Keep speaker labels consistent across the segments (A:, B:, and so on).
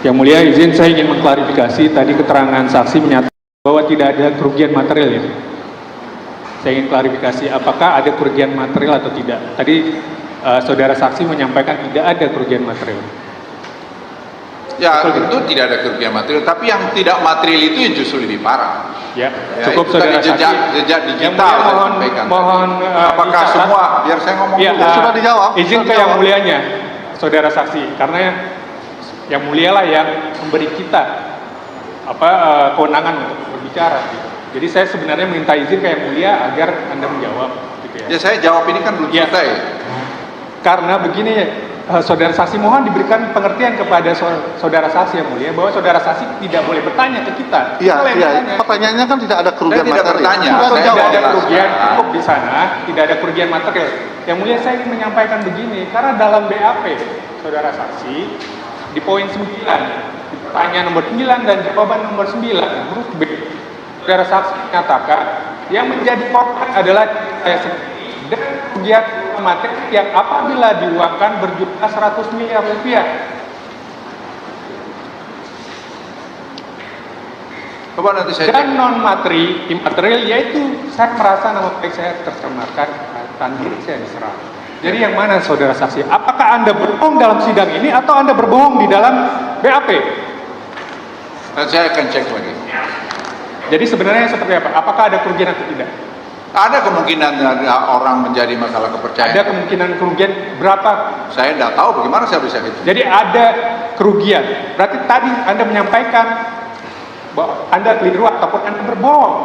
A: Yang Mulia, izin saya ingin mengklarifikasi tadi keterangan saksi menyatakan bahwa tidak ada kerugian material ya. Saya ingin klarifikasi apakah ada kerugian material atau tidak. Tadi saudara saksi menyampaikan tidak ada kerugian material.
B: Ya, tentu tidak ada kerugian material, tapi yang tidak material itu yang justru lebih parah.
A: Ya,
B: Ya,
A: cukup
B: itu
A: saudara
B: tadi
A: saksi.
B: jejak digital
A: Yang Mulia,
B: saya sampaikan.
A: mohon
B: apakah
A: dicatat.
B: semua, biar saya ngomong
A: Ya,
B: dulu.
C: sudah dijawab.
A: Izin
C: Sudah
A: ke Yang
C: dijawab.
A: Mulianya, saudara saksi, karena Yang Mulia lah yang memberi kita kewenangan untuk berbicara. Gitu. Jadi saya sebenarnya minta izin ke Yang Mulia agar Anda menjawab. Gitu ya.
B: Ya, saya jawab ini kan belum
A: Ya.
B: selesai.
A: Karena begini, saudara saksi mohon diberikan pengertian kepada saudara saksi Yang Mulia bahwa saudara saksi tidak boleh bertanya ke kita.
C: Iya,
A: Kita yang
C: iya.
A: bertanya.
C: Pertanyaannya kan tidak ada kerugian
B: Saya tidak
C: material.
B: bertanya.
C: Sudah
B: Saya
C: dijawab.
A: Tidak ada
B: jelaskan.
A: kerugian, cukup di sana, tidak ada kerugian material. Yang Mulia, saya ingin menyampaikan begini, karena dalam BAP saudara saksi di poin 9, di pertanyaan nomor 9 dan jawaban nomor 9 huruf B, saudara saksi menyatakan yang menjadi korban adalah saya sendiri dan kerugian material yang apabila diuangkan berjumlah 100 miliar rupiah.
B: Coba nanti saya
A: Dan
B: cek.
A: non materi, imaterial, yaitu saya merasa nama baik saya tercemarkan, diri saya diserang. Jadi yang mana saudara saksi? Apakah Anda berbohong dalam sidang ini atau Anda berbohong di dalam BAP?
B: Nanti saya akan cek lagi.
A: Jadi sebenarnya seperti apa? Apakah ada kerugian atau tidak?
B: Ada kemungkinan ada orang menjadi masalah kepercayaan.
A: Ada kemungkinan kerugian berapa?
B: Saya tidak tahu bagaimana saya bisa itu.
A: Jadi ada kerugian. Berarti tadi Anda menyampaikan bahwa Anda keliru ataupun Anda berbohong.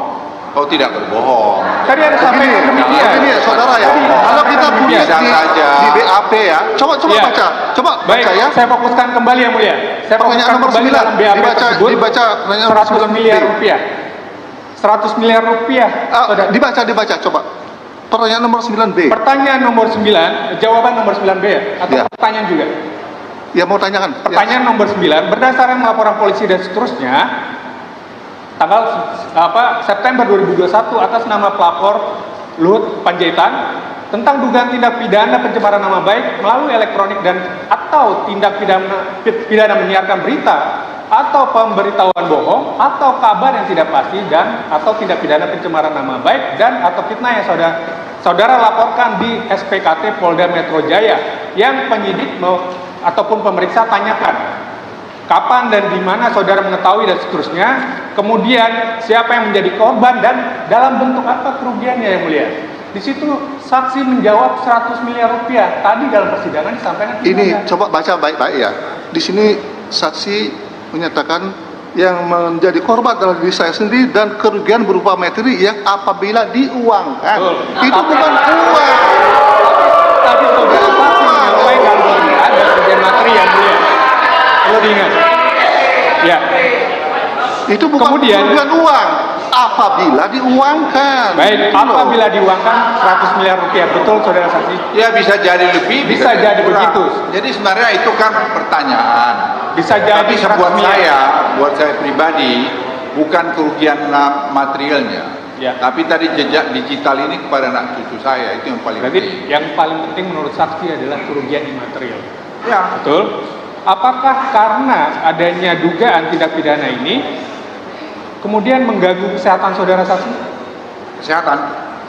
B: Oh, tidak berbohong.
A: Tadi Anda sampaikan demikian.
C: Ini saudara ya. Kalau kita punya
B: Bisa saja.
C: di BAP ya, coba
A: Iya.
C: baca, coba
A: Baik,
C: baca ya.
A: saya fokuskan kembali Yang Mulia. Saya
C: Pertanyaan
A: fokuskan
C: nomor
A: kembali
C: 9.
A: dalam BAP tersebut.
C: Dibaca pertanyaan nomor
A: 100
C: 9.
A: miliar rupiah. 100 miliar rupiah. Saudara.
C: Dibaca coba. Pertanyaan nomor 9B.
A: Pertanyaan nomor 9, jawaban nomor 9B ya? Atau
C: Ya.
A: pertanyaan juga?
C: Ya mau tanyakan.
A: Pertanyaan nomor 9, berdasarkan laporan polisi dan seterusnya, tanggal September 2021 atas nama pelapor Luhut Panjaitan tentang dugaan tindak pidana pencemaran nama baik melalui elektronik dan atau tindak pidana menyiarkan berita atau pemberitahuan bohong atau kabar yang tidak pasti dan atau tindak pidana pencemaran nama baik dan atau fitnah yang saudara laporkan di SPKT Polda Metro Jaya yang penyidik ataupun pemeriksa tanyakan kapan dan di mana saudara mengetahui dan seterusnya, kemudian siapa yang menjadi korban dan dalam bentuk apa kerugiannya Yang Mulia. Di situ saksi menjawab 100 miliar rupiah. Tadi dalam persidangan disampaikan
C: Ini coba baca baik-baik ya. Di sini saksi menyatakan yang menjadi korban adalah diri saya sendiri dan kerugian berupa materi yang apabila diuangkan.
A: Betul.
C: Itu bukan uang.
A: Tadi saudara saksi menyampaikan bahwa ada kerugian materi Yang Mulia. Perlu diingat. Ya.
C: Itu bukan
A: Kemudian-
C: kerugian uang. Apabila diuangkan.
A: Baik,
C: Itu loh.
A: apabila diuangkan 100 miliar rupiah. Betul saudara saksi?
B: Ya, bisa jadi lebih,
A: Bisa jadi
B: kurang.
A: begitu.
B: Jadi sebenarnya itu kan pertanyaan.
A: Bisa jadi
B: Tapi
A: 100
B: buat
A: miliar.
B: saya pribadi bukan kerugian materialnya.
A: Ya.
B: Tapi tadi jejak digital ini kepada anak cucu saya itu yang paling
A: Berarti
B: penting.
A: yang paling penting menurut saksi adalah kerugian imaterial.
B: Ya.
A: Betul? Apakah karena adanya dugaan tindak pidana ini kemudian mengganggu kesehatan saudara saksi?
B: Kesehatan.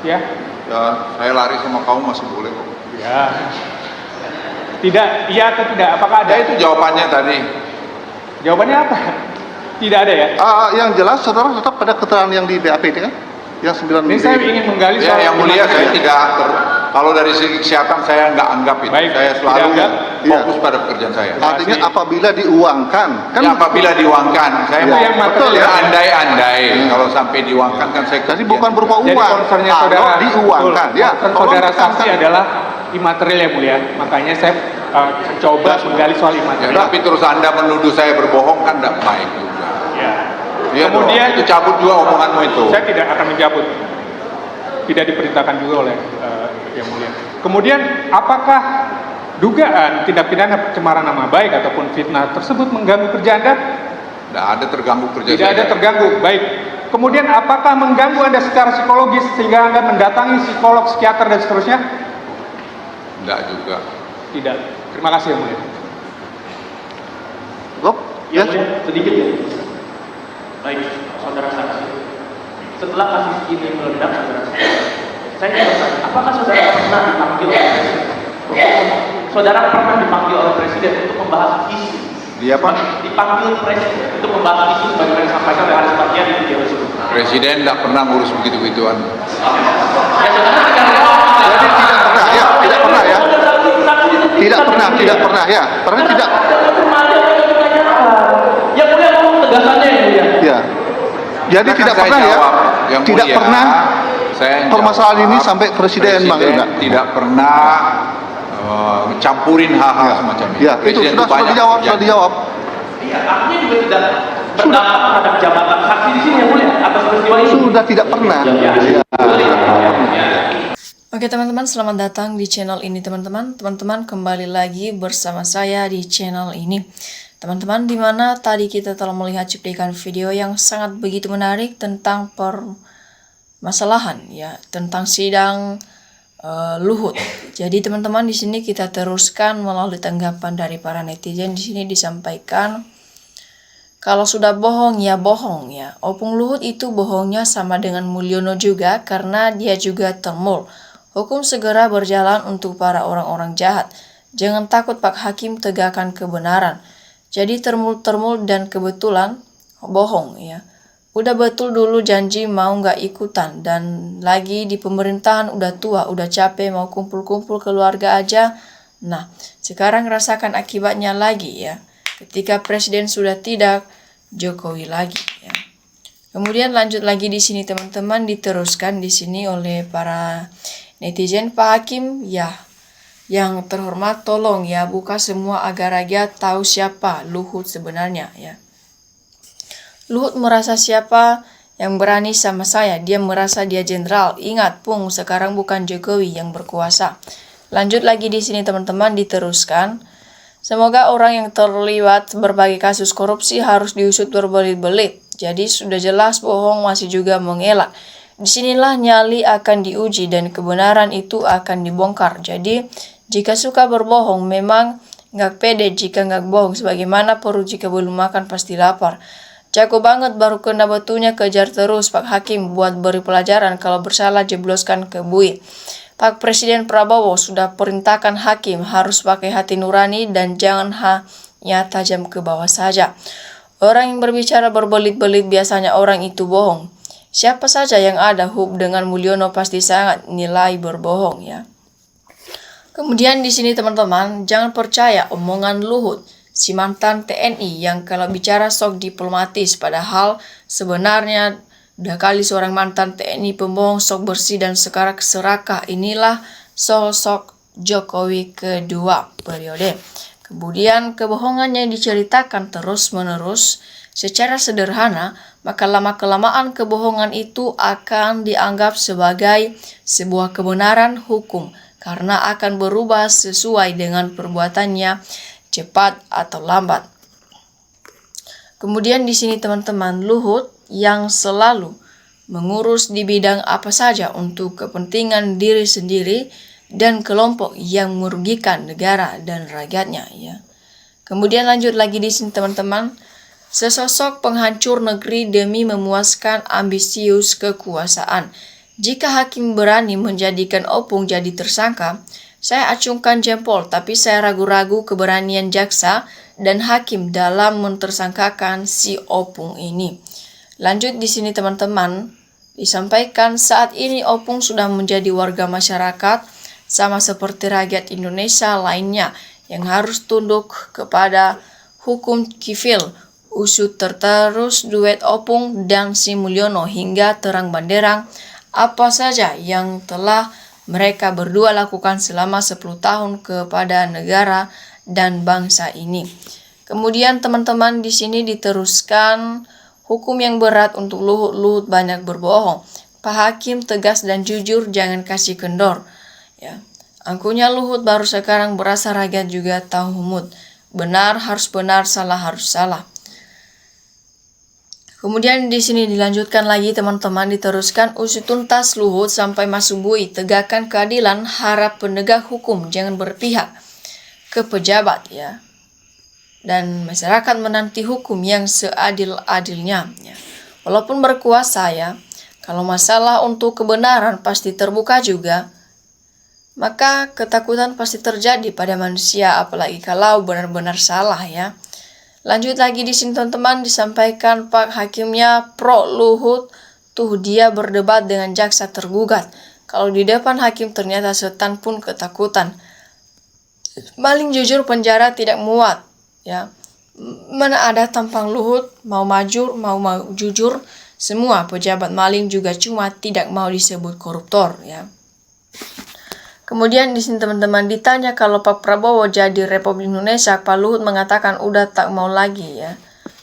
A: Ya.
B: Ya, saya lari sama kamu masih boleh kok.
A: Ya. Tidak, iya atau tidak? Apakah ada?
B: Ya, itu jawabannya tadi.
A: Jawabannya apa? Tidak ada ya?
C: Yang jelas saudara tetap pada keterangan yang di BAP itu kan? Yang 9
A: Ini saya ingin menggali
B: Ya,
A: soal
B: yang mulia
A: imaterial.
B: saya tidak kalau dari segi kesehatan saya nggak anggap itu.
A: Baik,
B: saya selalu
A: tidak anggap.
B: fokus pada pekerjaan saya.
C: Artinya apabila diuangkan kan
B: Ya, apabila diuangkan, saya
A: Itu
B: mau
A: yang
B: betul
A: material.
B: ya andai-andai kalau sampai diuangkan kan saya
C: jadi
B: kerugian
C: bukan berupa
B: juga.
A: Jadi
C: uang.
A: concernnya
C: Kalau
A: saudara,
C: diuangkan
A: betul.
C: ya.
A: Concern
C: tolong
A: saudara
C: tekankan.
A: saksi adalah imaterial ya mulia. Makanya saya coba menggali soal
B: Ya,
A: imaterial.
B: tapi terus Anda menuduh saya berbohong kan tidak baik juga.
A: Ya.
B: Ya,
A: Kemudian
B: itu cabut juga omonganmu itu.
A: saya tidak akan mencabut. Tidak diperintahkan juga oleh yang mulia. Kemudian apakah dugaan tindak pidana pencemaran nama baik ataupun fitnah tersebut mengganggu kerja Anda?
B: Tidak ada terganggu kerja
A: Tidak
B: saya.
A: ada terganggu. Baik. Kemudian apakah mengganggu Anda secara psikologis sehingga Anda mendatangi psikolog, psikiater dan seterusnya?
B: Tidak juga.
A: Tidak. Terima kasih yang mulia.
C: Cukup? Ya.
D: Sedikit ya. Baik, saudara saksi. Setelah kasus ini meledak, saudara saksi, saya ingin bertanya, apakah saudara pernah dipanggil oleh presiden? Saudara pernah dipanggil oleh presiden untuk membahas isu?
B: Dia apa?
D: Dipanggil presiden untuk membahas isu sebagaimana yang disampaikan oleh Haris Bastian di video tersebut.
B: Presiden tidak pernah ngurus begitu-gituan.
D: Ya, saudara tidak
C: Jadi tidak pernah ya, tidak pernah ya. Tidak pernah ya. Karena tidak.
D: Ya mulia ngomong tegasannya ya mulia.
C: Ya. Jadi tidak
B: Saya
C: pernah ya.
B: jawab, Yang
C: Tidak
B: mulia,
C: pernah
B: saya
C: permasalahan
B: jawab,
C: ini sampai presiden manggil enggak?
B: tidak pernah campurin hal-hal
C: Ya.
B: semacam ini.
C: Ya, itu
B: Presiden
C: sudah
B: banyak
C: dijawab,
B: kerjanya.
C: sudah dijawab.
D: Iya, artinya juga tidak berdampak terhadap jabatan saksi di sini ya mulia atas peristiwa ini.
C: Sudah tidak pernah.
D: Ya.
E: Oke teman-teman, selamat datang di channel ini teman-teman. Teman-teman kembali lagi bersama saya di channel ini. Teman-teman, dimana tadi kita telah melihat cuplikan video yang sangat begitu menarik tentang permasalahan ya, tentang sidang Luhut. Jadi teman-teman, di sini kita teruskan melalui tanggapan dari para netizen. Di sini disampaikan kalau sudah bohong ya bohong ya. Opung Luhut itu bohongnya sama dengan Mulyono juga karena dia juga termul. Hukum segera berjalan untuk para orang-orang jahat. Jangan takut Pak Hakim, tegakkan kebenaran. Jadi termul-termul dan kebetulan bohong ya. Udah betul dulu janji mau nggak ikutan, dan lagi di pemerintahan udah tua, udah capek mau kumpul-kumpul keluarga aja. Nah, sekarang rasakan akibatnya lagi ya. Ketika presiden sudah tidak, Jokowi lagi ya. Kemudian lanjut lagi di sini teman-teman, diteruskan di sini oleh para netizen. Pak Hakim ya, yang terhormat tolong ya buka semua agar rakyat tahu siapa Luhut sebenarnya ya. Luhut merasa siapa yang berani sama saya, dia merasa dia jenderal. Ingat Pung, sekarang bukan Jokowi yang berkuasa. Lanjut lagi di sini teman-teman, diteruskan. Semoga orang yang terlibat berbagai kasus korupsi harus diusut berbelit-belit. Jadi sudah jelas bohong masih juga mengelak. Disinilah nyali akan diuji dan kebenaran itu akan dibongkar. Jadi jika suka berbohong memang nggak pede, jika nggak bohong sebagaimana perut jika belum makan pasti lapar. Jago banget, baru kena batunya kejar terus Pak Hakim buat beri pelajaran, kalau bersalah jebloskan ke buih. Pak Presiden Prabowo sudah perintahkan Hakim harus pakai hati nurani dan jangan hanya tajam ke bawah saja. Orang yang berbicara berbelit-belit biasanya orang itu bohong. Siapa saja yang ada hub dengan Mulyono pasti sangat nilai berbohong ya. Kemudian di sini teman-teman, jangan percaya omongan Luhut, si mantan TNI yang kalau bicara sok diplomatis, padahal sebenarnya udah kali seorang mantan TNI pembohong, sok bersih dan sekarang serakah. Inilah sosok Jokowi kedua periode. Kemudian kebohongannya diceritakan terus-menerus secara sederhana, maka lama-kelamaan kebohongan itu akan dianggap sebagai sebuah kebenaran hukum karena akan berubah sesuai dengan perbuatannya, cepat atau lambat. Kemudian di sini teman-teman, Luhut yang selalu mengurus di bidang apa saja untuk kepentingan diri sendiri dan kelompok yang merugikan negara dan rakyatnya ya. Kemudian lanjut lagi di sini teman-teman, sesosok penghancur negeri demi memuaskan ambisius kekuasaan. Jika hakim berani menjadikan Opung jadi tersangka, saya acungkan jempol, tapi saya ragu-ragu keberanian jaksa dan hakim dalam mentersangkakan si Opung ini. Lanjut di sini teman-teman, disampaikan saat ini Opung sudah menjadi warga masyarakat sama seperti rakyat Indonesia lainnya yang harus tunduk kepada hukum kifil. Usut terus duet Opung dan si Mulyono hingga terang benderang apa saja yang telah mereka berdua lakukan selama 10 tahun kepada negara dan bangsa ini. Kemudian teman-teman di sini diteruskan hukum yang berat untuk Luhut banyak berbohong. Pak Hakim tegas dan jujur, jangan kasih kendor. Ya, angkunya Luhut baru sekarang berasa rakyat juga tahu humut. Benar harus benar, salah harus salah. Kemudian di sini dilanjutkan lagi teman-teman, diteruskan usut tuntas Luhut sampai masuk buih, tegakkan keadilan, harap penegak hukum jangan berpihak ke pejabat ya. dan masyarakat menanti hukum yang seadil-adilnya. Ya. Walaupun berkuasa ya, kalau masalah untuk kebenaran pasti terbuka juga, maka ketakutan pasti terjadi pada manusia, apalagi kalau benar-benar salah ya. Lanjut lagi di sini teman-teman, disampaikan Pak Hakimnya pro Luhut, tuh dia berdebat dengan jaksa tergugat. Kalau di depan hakim ternyata setan pun ketakutan. Maling jujur penjara tidak muat ya. Mana ada tampang Luhut mau maju, mau jujur. Semua pejabat maling juga cuma tidak mau disebut koruptor ya. Kemudian di sini teman-teman ditanya kalau Pak Prabowo jadi Republik Indonesia, Pak Luhut mengatakan udah tak mau lagi ya.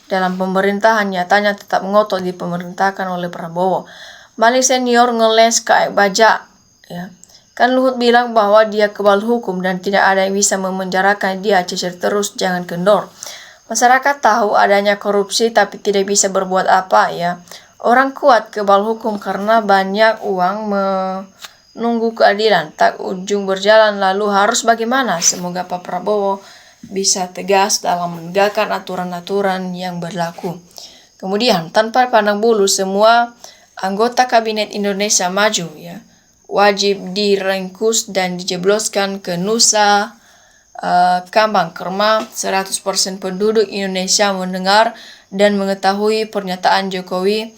E: Dalam pemerintahan nyatanya tetap ngotot dipemerintahkan oleh Prabowo. Maling senior ngeles kayak bajak ya. Kan Luhut bilang bahwa dia kebal hukum dan tidak ada yang bisa memenjarakan dia, cecer terus jangan kendor. Masyarakat tahu adanya korupsi tapi tidak bisa berbuat apa ya. Orang kuat kebal hukum karena banyak uang menunggu keadilan. Tak ujung berjalan lalu harus bagaimana? Semoga Pak Prabowo bisa tegas dalam menegakkan aturan-aturan yang berlaku. Kemudian tanpa pandang bulu semua anggota Kabinet Indonesia Maju ya wajib diringkus dan dijebloskan ke Nusa Kambang Kerma. 100% penduduk Indonesia mendengar dan mengetahui pernyataan Jokowi.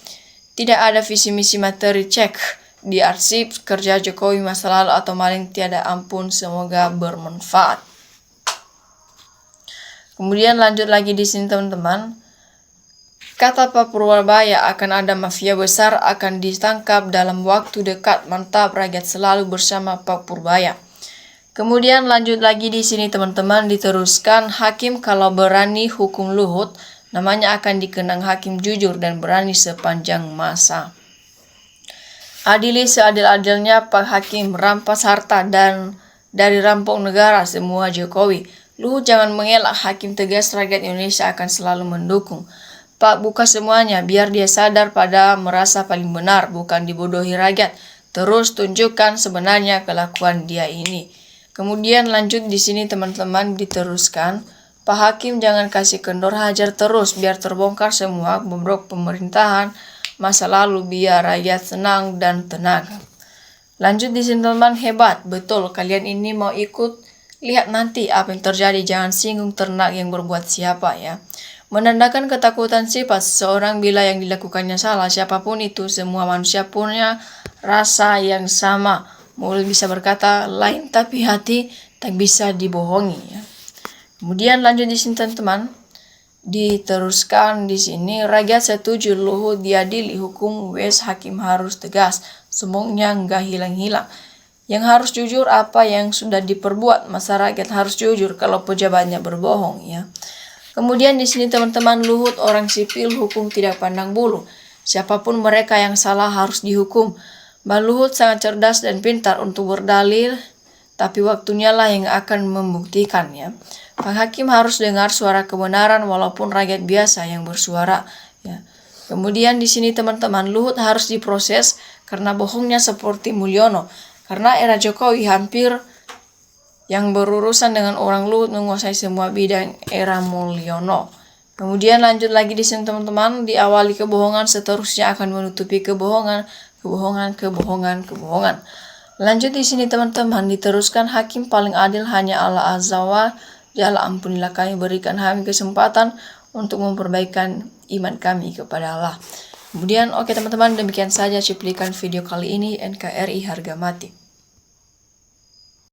E: Tidak ada visi misi materi, cek di arsip kerja Jokowi masa lalu atau maling tiada ampun, semoga bermanfaat. Kemudian lanjut lagi di sini teman-teman. Kata Pak Purbaya akan ada mafia besar akan ditangkap dalam waktu dekat. Mantap, rakyat selalu bersama Pak Purbaya. Kemudian lanjut lagi di sini teman-teman, diteruskan hakim kalau berani hukum Luhut namanya akan dikenang hakim jujur dan berani sepanjang masa. Adili seadil-adilnya Pak Hakim, rampas harta dan dari rampok negara semua Jokowi. Luhut jangan mengelak, hakim tegas rakyat Indonesia akan selalu mendukung. Pak buka semuanya biar dia sadar pada merasa paling benar, bukan dibodohi rakyat. Terus tunjukkan sebenarnya kelakuan dia ini. Kemudian lanjut di sini teman-teman diteruskan, Pak Hakim jangan kasih kendor, hajar terus biar terbongkar semua bobrok pemerintahan masa lalu biar rakyat senang dan tenang. Lanjut di sini teman-teman, hebat betul kalian ini mau ikut. Lihat nanti apa yang terjadi, jangan singgung ternak yang berbuat siapa ya. Menandakan ketakutan sifat seseorang bila yang dilakukannya salah. Siapapun itu, semua manusia punya rasa yang sama. Mulut bisa berkata lain tapi hati tak bisa dibohongi ya. Kemudian lanjut di sini teman-teman, diteruskan di sini, rakyat setuju Luhut diadili hukum, wes hakim harus tegas, semuanya nggak hilang-hilang. Yang harus jujur apa yang sudah diperbuat, masyarakat harus jujur kalau pejabatnya berbohong ya. Kemudian di sini teman-teman, Luhut orang sipil, hukum tidak pandang bulu. Siapapun mereka yang salah harus dihukum. Mbak Luhut sangat cerdas dan pintar untuk berdalil, tapi waktunya lah yang akan membuktikan ya. Pak Hakim harus dengar suara kebenaran walaupun rakyat biasa yang bersuara ya. Kemudian di sini teman-teman, Luhut harus diproses karena bohongnya seperti Mulyono. Karena era Jokowi hampir yang berurusan dengan orang Luhut menguasai semua bidang era Mulyono. Kemudian lanjut lagi di sini teman-teman, diawali kebohongan seterusnya akan menutupi kebohongan. Lanjut di sini teman-teman, diteruskan hakim paling adil hanya Allah Azza wa Jalla, ampunilah kami, berikan kami kesempatan untuk memperbaikan iman kami kepada Allah. Kemudian oke teman-teman, demikian saja cuplikan video kali ini. NKRI harga mati.